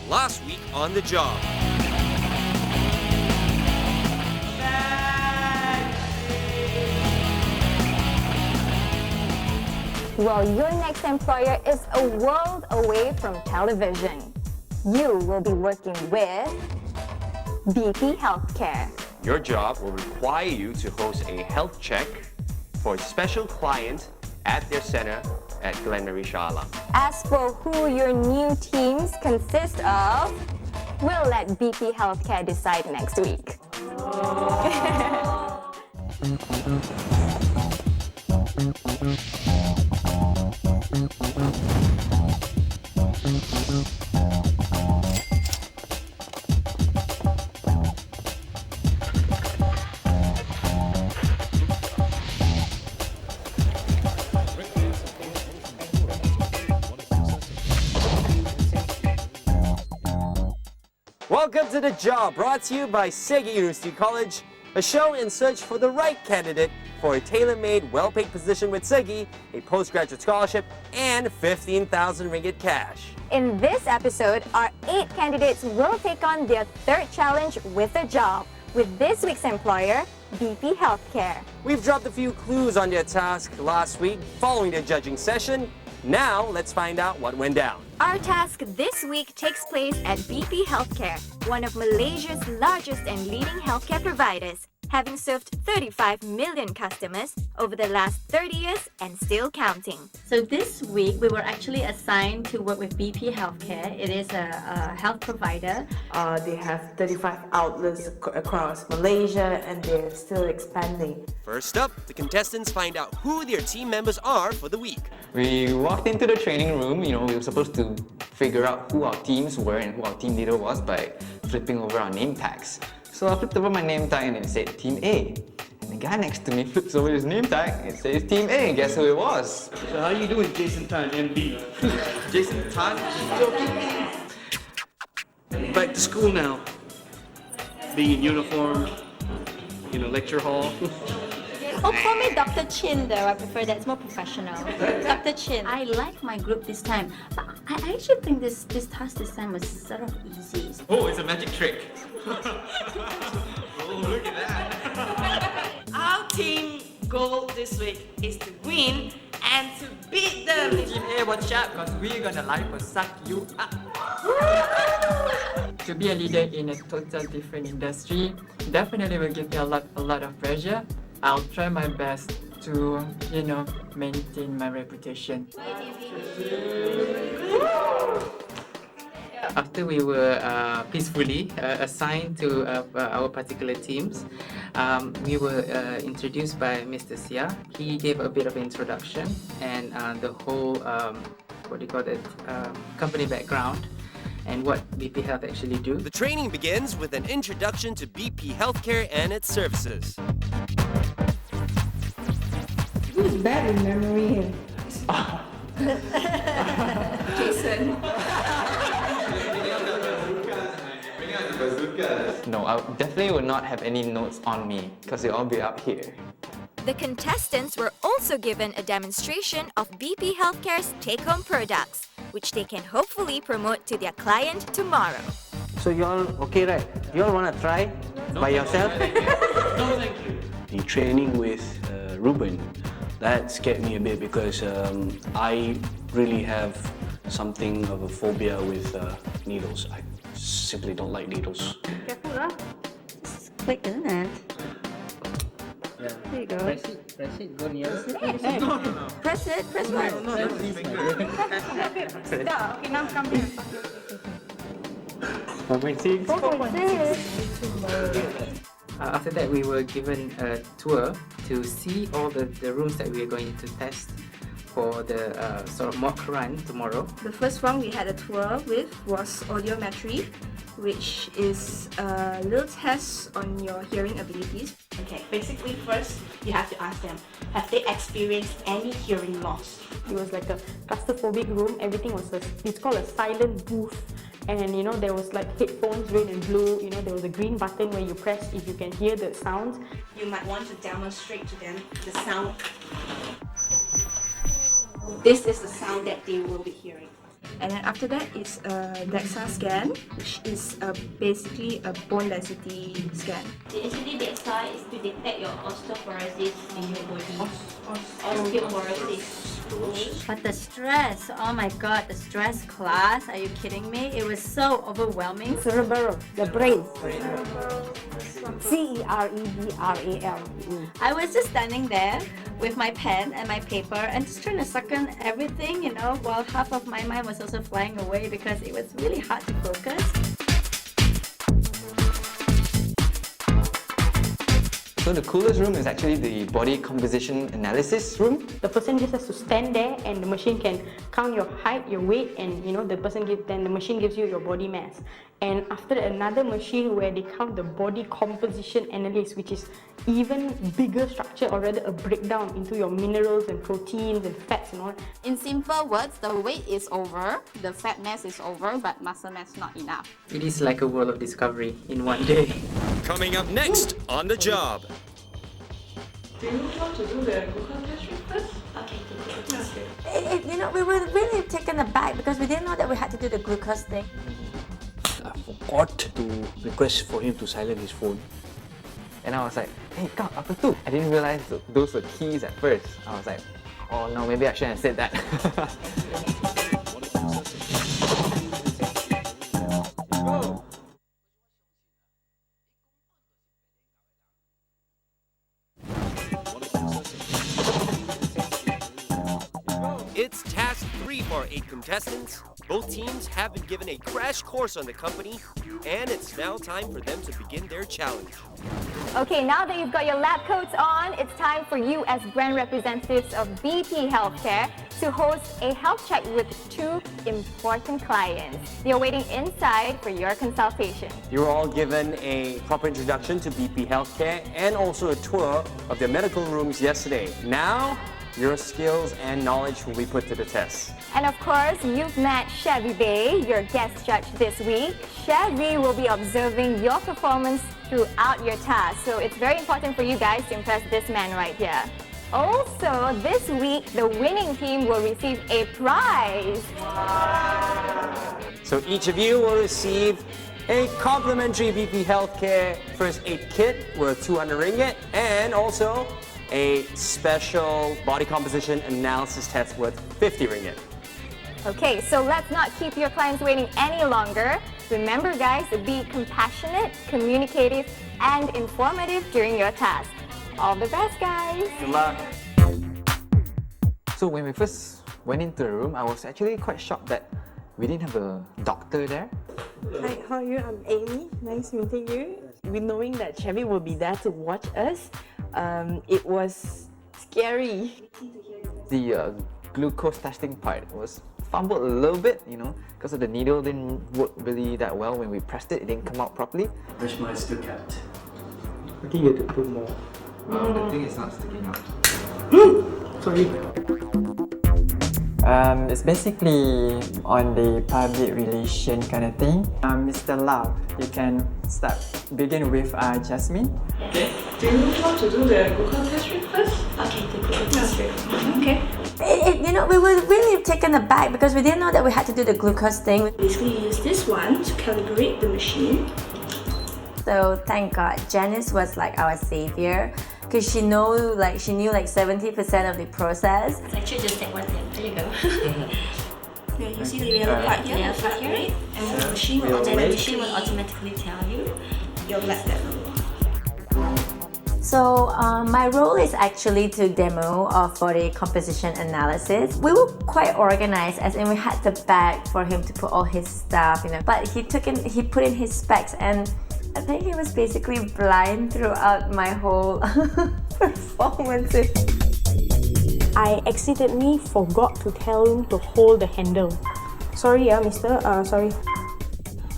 last week on the job. Well, your next employer is a world away from television. You will be working with BP Healthcare. Your job will require you to host a health check for a special client at their center at Glen Marie Shah Alam. As for who your new teams consist of, we'll let BP Healthcare decide next week. Welcome to The Job, brought to you by Segi University College, a show in search for the right candidate for a tailor-made, well-paid position with Segi, a postgraduate scholarship, and 15,000 ringgit cash. In this episode, our 8 candidates will take on their third challenge with a job with this week's employer, BP Healthcare. We've dropped a few clues on their task last week following their judging session. Now, let's find out what went down. Our task this week takes place at BP Healthcare, one of Malaysia's largest and leading healthcare providers, having served 35 million customers over the last 30 years and still counting. So this week, we were actually assigned to work with BP Healthcare. It is a health provider. They have 35 outlets across Malaysia and they're still expanding. First up, the contestants find out who their team members are for the week. We walked into the training room, we were supposed to figure out who our teams were and who our team leader was by flipping over our name tags. So I flipped over my name tag and it said Team A. And the guy next to me flips over his name tag and it says Team A. Guess who it was? So how you doing, Jason Tan, MB? Jason Tan. Back to school now. Being in uniform, lecture hall. Oh, call me Dr. Chin though. I prefer that. It's more professional. Dr. Chin. I like my group this time, but I actually think this task this time was sort of easy. Oh, it's a magic trick. Oh, look at that. Our team goal this week is to win and to beat them. Team A, watch out, because we're gonna life will suck you up. To be a leader in a total different industry definitely will give me a lot of pressure. I'll try my best to, maintain my reputation. After we were peacefully assigned to our particular teams, we were introduced by Mr. Sia. He gave a bit of introduction and the whole, company background and what BP Health actually do. The training begins with an introduction to BP Healthcare and its services. Who's bad with memory? Jason. No, I definitely would not have any notes on me because they'll all be up here. The contestants were also given a demonstration of BP Healthcare's take-home products, which they can hopefully promote to their client tomorrow. So you all okay, right? You all want to try by yourself? No, thank you. The training with Ruben, that scared me a bit because I really have something of a phobia with needles. I simply don't like needles. Careful, huh? Just click, isn't it? Yeah. There you go. Press it, go near. No. Press it, press what? Okay, now come here. 4.6. 4.6. After that, we were given a tour to see all the rooms that we are going to test for the sort of mock run tomorrow. The first one we had a tour with was audiometry, which is a little test on your hearing abilities. Okay, basically first you have to ask them, have they experienced any hearing loss? It was like a claustrophobic room. Everything was it's called a silent booth. And there was like headphones, red and blue. There was a green button where you press if you can hear the sounds. You might want to demonstrate to them the sound. This is the sound that they will be hearing. And then after that is a DEXA scan, which is basically a bone density scan. Actually, DEXA is to detect your osteoporosis in your body. Osteoporosis. But the stress, oh my god, the stress class, are you kidding me? It was so overwhelming. Cerebral, the brain. C-E-R-E-B-R-A-L. I was just standing there with my pen and my paper and just trying to suck in everything, you know, while half of my mind was also flying away because it was really hard to focus. So the coolest room is actually the body composition analysis room. The person just has to stand there and the machine can count your height, your weight, and then the machine gives you your body mass. And after that, another machine where they count the body composition analysis, which is even bigger structure, or rather a breakdown into your minerals and proteins and fats and all. In simple words, the weight is over, the fat mass is over, but muscle mass not enough. It is like a world of discovery in one day. Coming up next on The Job. Do you want to do the glucose test first? Okay, the glucose test. You know, we were really taken aback because we didn't know that we had to do the glucose thing. I forgot to request for him to silence his phone. And I was like, hey, Kak, apa tu? I didn't realize those were keys at first. I was like, oh no, maybe I shouldn't have said that. It's task 3 for our 8 contestants. Both teams have been given a crash course on the company, and it's now time for them to begin their challenge. Okay, now that you've got your lab coats on, it's time for you as brand representatives of BP Healthcare to host a health check with 2 important clients. They're waiting inside for your consultation. You were all given a proper introduction to BP Healthcare and also a tour of their medical rooms yesterday. Now, your skills and knowledge will be put to the test. And of course, you've met Chevy Bay, your guest judge this week. Chevy will be observing your performance throughout your task, so it's very important for you guys to impress this man right here. Also, this week, the winning team will receive a prize. So each of you will receive a complimentary BP Healthcare First Aid Kit worth 200 ringgit and also a special body composition analysis test worth 50 ringgit. Okay, so let's not keep your clients waiting any longer. Remember guys, be compassionate, communicative, and informative during your task. All the best, guys! Good luck! So when we first went into the room, I was actually quite shocked that we didn't have a doctor there. Hi, how are you? I'm Amy. Nice meeting you. We knowing that Chevy will be there to watch us, it was scary. The glucose testing part was fumbled a little bit, you know, because the needle didn't work really that well. When we pressed it, it didn't come out properly. Which mine still kept. I think you have to put more. The thing is not sticking out. Sorry. It's basically on the public relation kind of thing. Mr. Lau, you can begin with Jasmine. Okay. Do you want to do the glucose test first? Okay, the glucose test. Okay. You know, we were really taken aback because we didn't know that we had to do the glucose thing. Basically, use this one to calibrate the machine. So thank God, Janice was like our savior because she knew like 70% of the process. Actually, just take one thing. There you go. Yeah, you see the yellow part here? Yeah, part here. Right? And the machine will automatically tell you your blood level. So my role is actually to demo of body composition analysis. We were quite organized, as in we had the bag for him to put all his stuff, you know. But he put in his specs, and I think he was basically blind throughout my whole performance. I accidentally forgot to tell him to hold the handle. Sorry, mister, sorry.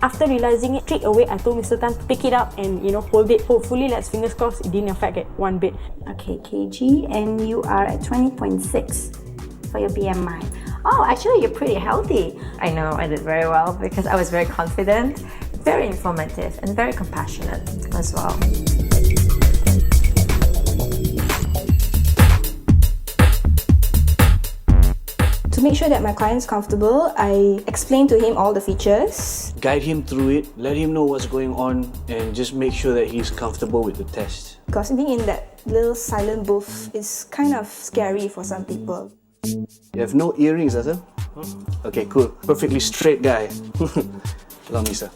After realizing it, straight away I told Mr. Tan to pick it up and hold it. Hopefully, let's fingers crossed it didn't affect it one bit. Okay, kg, and you are at 20.6 for your BMI. Oh, actually you're pretty healthy. I know I did very well because I was very confident, very informative, and very compassionate as well. To To make sure that my client's comfortable, I explain to him all the features. Guide him through it, let him know what's going on, and just make sure that he's comfortable with the test. Because being in that little silent booth is kind of scary for some people. You have no earrings, Hassan? Okay, cool. Perfectly straight guy. Allow me, sir.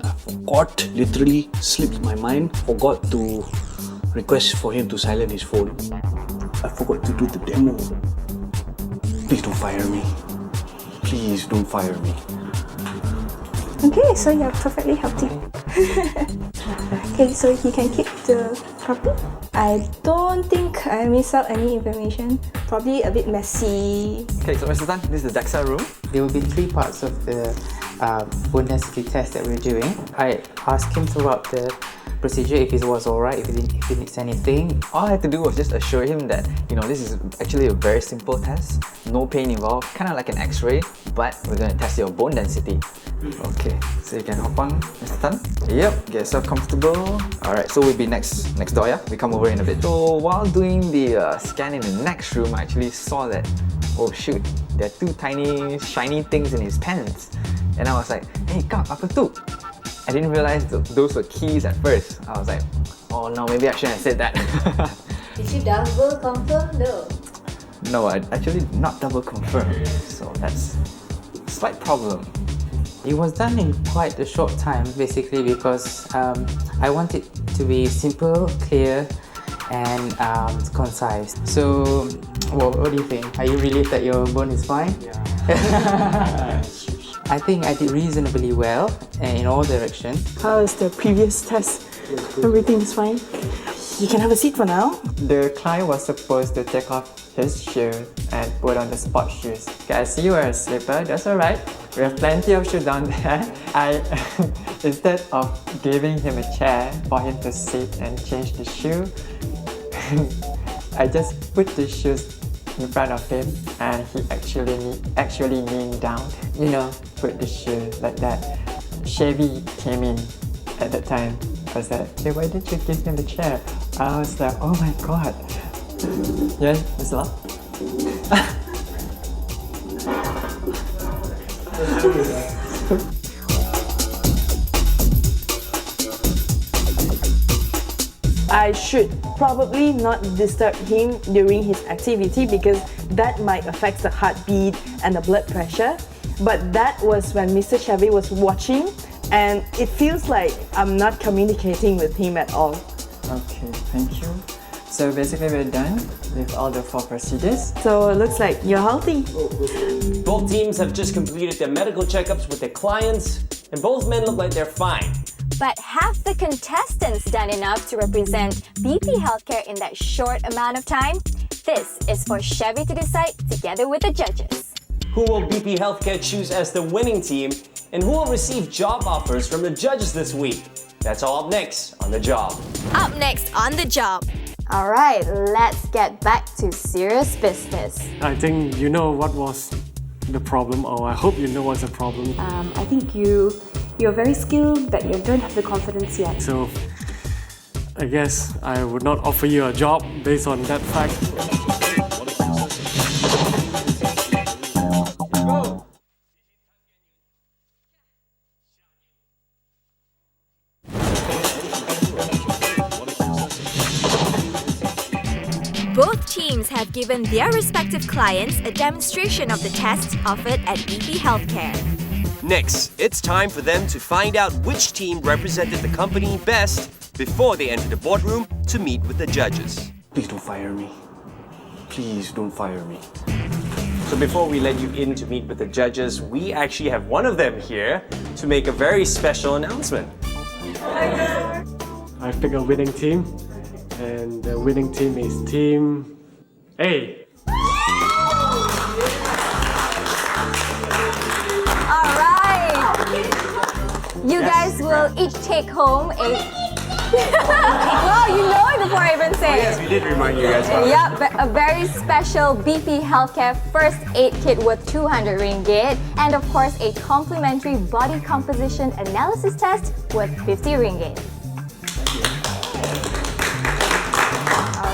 I forgot, literally slipped my mind, forgot to request for him to silence his phone. I forgot to do the demo. Please don't fire me. Please don't fire me. Okay, so you're perfectly healthy. Okay, so he can keep the copy. I don't think I miss out any information. Probably a bit messy. Okay, so Mr. Tan, this is the DEXA room. There will be 3 parts of the bone density test that we're doing. I asked him throughout the procedure if it was alright, if he needs anything. All I had to do was just assure him that, this is actually a very simple test, no pain involved, kind of like an x-ray, but we're going to test your bone density. Okay, so you can hop on, Mr. Tan. Yep, get yourself comfortable. Alright, so we'll be next door, yeah? We come over in a bit. So while doing the scan in the next room, I actually saw that, oh shoot, there are 2 tiny shiny things in his pants. And I was like, hey Kak, apa tu? I didn't realize those were keys at first. I was like, oh no, maybe I shouldn't have said that. Did you double confirm though? No, I actually not double confirmed. So that's a slight problem. It was done in quite a short time, basically, because I want it to be simple, clear, and concise. So, what do you think? Are you relieved that your bone is fine? Yeah. I think I did reasonably well in all directions. How is the previous test? Everything is fine? You can have a seat for now. The client was supposed to take off his shoe and put on the sport shoes. I see you wear a slipper, that's alright. We have plenty of shoes down there. Instead of giving him a chair for him to sit and change the shoe, I just put the shoes in front of him and he actually leaned down, put the shoe like that. Chevy came in at that time. I said, hey, why didn't you give him the chair? I was like, oh my god. Yes, Miss Love? I should probably not disturb him during his activity because that might affect the heartbeat and the blood pressure. But that was when Mr. Chevy was watching and it feels like I'm not communicating with him at all. Okay, thank you. So basically we're done with all the 4 procedures. So it looks like you're healthy. Both teams have just completed their medical checkups with their clients, and both men look like they're fine. But have the contestants done enough to represent BP Healthcare in that short amount of time? This is for Chevy to decide together with the judges. Who will BP Healthcare choose as the winning team, and who will receive job offers from the judges this week? That's all up next on The Job. Up next on The Job. Alright, let's get back to serious business. I think you know what was the problem, or I hope you know what's the problem. I think you're very skilled, but you don't have the confidence yet. So, I guess I would not offer you a job based on that fact. Both teams have given their respective clients a demonstration of the tests offered at BP Healthcare. Next, it's time for them to find out which team represented the company best before they enter the boardroom to meet with the judges. Please don't fire me. Please don't fire me. So before we let you in to meet with the judges, we actually have one of them here to make a very special announcement. I picked a winning team, and the winning team is Team A. You guys will each take home a... Wow, you know it before I even say it. Yes, we did remind you guys about Yep, a very special BP Healthcare First Aid Kit worth 200 ringgit, and of course a complimentary body composition analysis test worth 50 ringgit.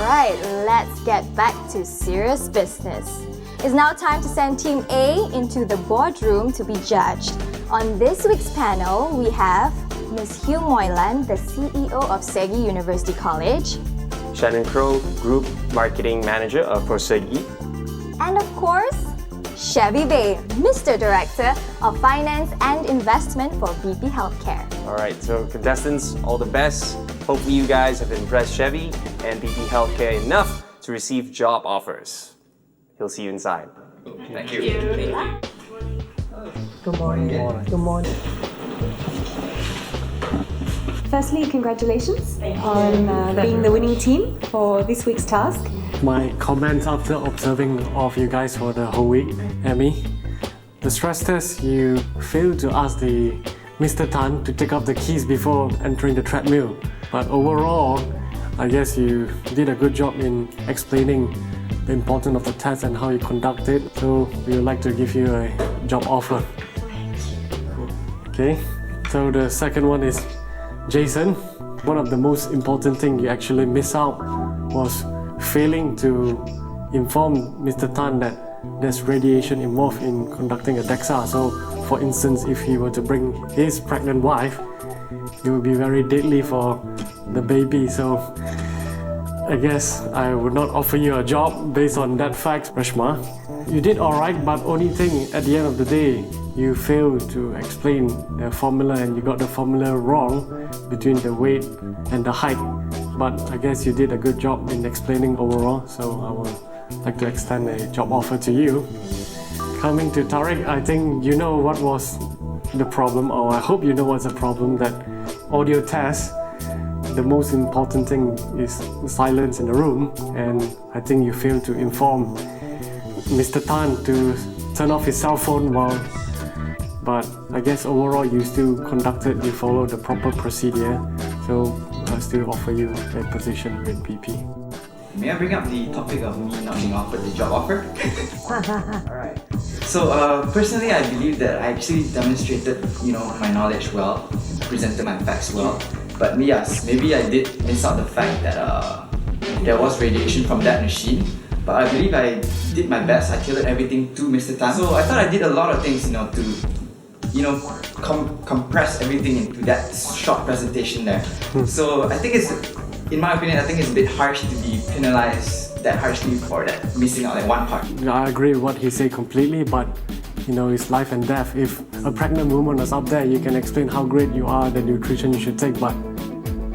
Alright, let's get back to serious business. It's now time to send Team A into the boardroom to be judged. On this week's panel, we have Ms. Hugh Moylan, the CEO of Segi University College. Shannon Crow, Group Marketing Manager of Prosegi. And of course, Chevy Bay, Mr. Director of Finance and Investment for BP Healthcare. Alright, so contestants, all the best. Hopefully you guys have impressed Chevy and BP Healthcare enough to receive job offers. He'll see you inside. Thank you. Good morning. Good morning. Firstly, congratulations on being the winning team for this week's task. My comments after observing all of you guys for the whole week, Emmy. The stress test, you failed to ask the Mr. Tan to take off the keys before entering the treadmill. But overall, I guess you did a good job in explaining the importance of the test and how you conduct it. So we would like to give you a job offer. Okay, so the second one is Jason. One of the most important things you actually miss out was failing to inform Mr. Tan that there's radiation involved in conducting a DEXA. So for instance, if he were to bring his pregnant wife, it would be very deadly for the baby. So I guess I would not offer you a job based on that fact, Rashma. You did alright, but only thing at the end of the day, you failed to explain the formula and you got the formula wrong between the weight and the height. But I guess you did a good job in explaining overall, so I would like to extend a job offer to you. Coming to Tariq, I think you know what was the problem, or I hope you know what's the problem, that audio test, the most important thing is silence in the room, and I think you failed to inform Mr. Tan to turn off his cell phone but I guess overall you still you followed the proper procedure, so I still offer you a position with BP. May I bring up the topic of me not being offered the job offer? Alright. So personally, I believe that I actually demonstrated, my knowledge well, presented my facts well. But yes, maybe I did miss out the fact that there was radiation from that machine. But I believe I did my best. I tailored everything to Mr. Tan. So I thought I did a lot of things, to compress everything into that short presentation there. So I think in my opinion, I think it's a bit harsh to be penalized that harshly for that missing out like one part. I agree with what he said completely, but it's life and death. If a pregnant woman is up there, you can explain how great you are, the nutrition you should take, but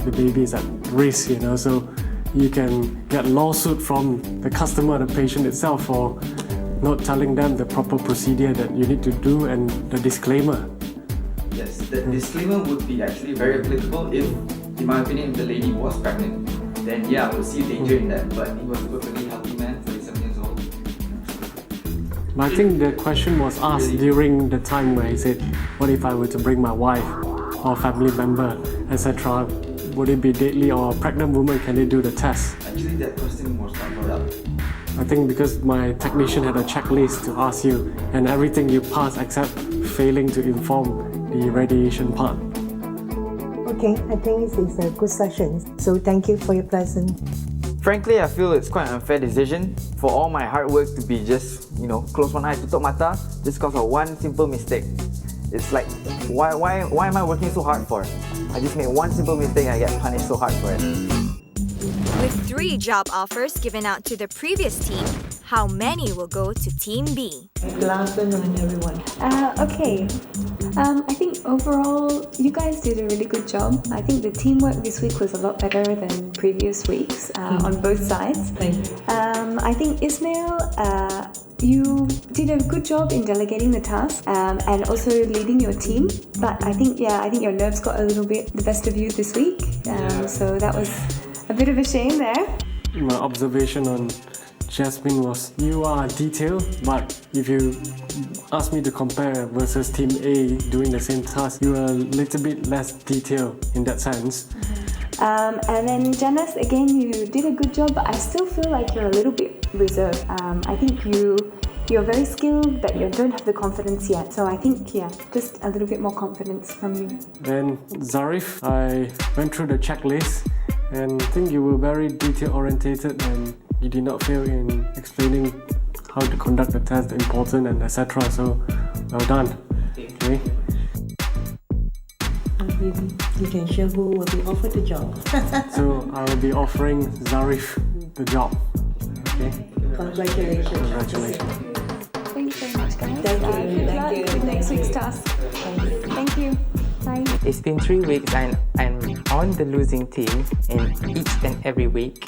the baby is at risk, so you can get lawsuit from the customer, the patient itself, for not telling them the proper procedure that you need to do and the disclaimer. Yes, the disclaimer would be actually very applicable if, in my opinion, if the lady was pregnant. Then yeah, I would see danger in that, but he was a perfectly healthy man, 37 years old. But I think the question was asked during the time where he said, what if I were to bring my wife or family member, etc.? Would it be deadly, or a pregnant woman, can they do the test? Actually, that question was not brought up. I think because my technician had a checklist to ask you, and everything you passed except failing to inform the radiation part. Okay, I think this is a good session, so thank you for your presence. Frankly, I feel it's quite an unfair decision for all my hard work to be just, close one eye, tutup mata, just because of one simple mistake. It's like, why am I working so hard for? I just made one simple mistake and I get punished so hard for it. With 3 job offers given out to the previous team, how many will go to Team B? Good afternoon, everyone. Okay. I think overall, you guys did a really good job. I think the teamwork this week was a lot better than previous weeks on both sides. Thank you. I think Ismail, you did a good job in delegating the task and also leading your team. But I think your nerves got a little bit the best of you this week. So that was a bit of a shame there. My observation on Jasmine was, you are detailed, but if you ask me to compare versus Team A doing the same task, you are a little bit less detailed in that sense. And then Janice, again, you did a good job, but I still feel like you're a little bit reserved. I think you're very skilled, but you don't have the confidence yet. So I think, just a little bit more confidence from you. Then Zarif, I went through the checklist and I think you were very detail orientated and you did not fail in explaining how to conduct the test, the important and etc. So well done. Okay. You can share who will be offered the job. So I will be offering Zarif the job. Okay. Congratulations. Congratulations. Thank you very much, guys. Thank you. Thank you. For next week's task. Thank you. Bye. It's been 3 weeks and I'm on the losing team, and each and every week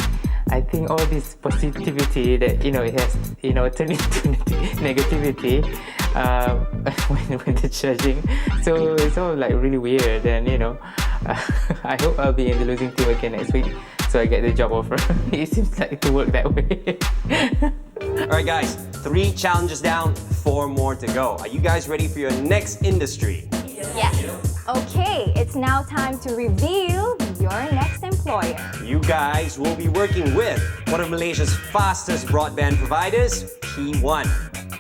I think all this positivity that it has turned into negativity when the judging. So it's all like really weird, and I hope I'll be in the losing team again next week so I get the job offer. It seems like to work that way. Alright guys, 3 challenges down, 4 more to go. Are you guys ready for your next industry? Yes. Okay, it's now time to reveal your next employer. You guys will be working with one of Malaysia's fastest broadband providers, P1.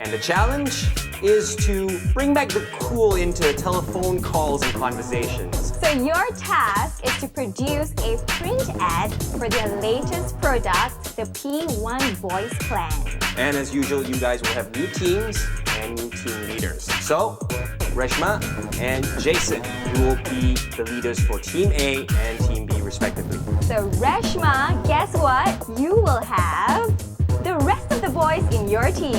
And the challenge is to bring back the cool into telephone calls and conversations. So your task is to produce a print ad for their latest product, the P1 Voice Plan. And as usual, you guys will have new teams and new team leaders. So, Reshma and Jason, you will be the leaders for Team A and Team B respectively. So Reshma, guess what? You will have the rest of the boys in your team.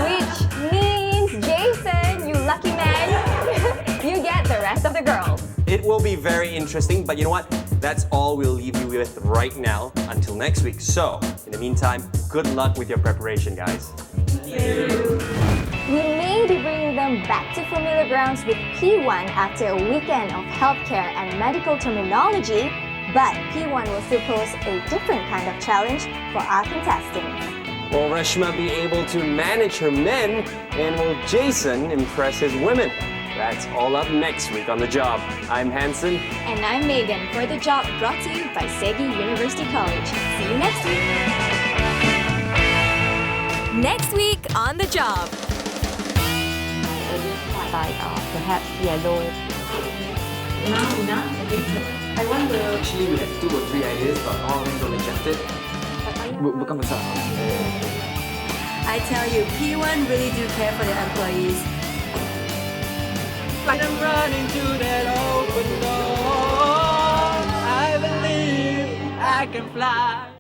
Which means, Jason, you lucky man, you get the rest of the girls. It will be very interesting, but you know what? That's all we'll leave you with right now until next week. So, in the meantime, good luck with your preparation, guys. We may be bringing them back to familiar grounds with P1 after a weekend of healthcare and medical terminology, but P1 will still pose a different kind of challenge for our contestants. Will Reshma be able to manage her men, and will Jason impress his women? That's all up next week on The Job. I'm Hanson. And I'm Megan for The Job, brought to you by Segi University College. See you next week. Next week on The Job. Perhaps yellow. I wonder. Actually, we had 2 or 3 ideas, but all of them got rejected. Bukan besar. I tell you, P1 really do care for their employees. Like I'm running to that open door. I believe I can fly.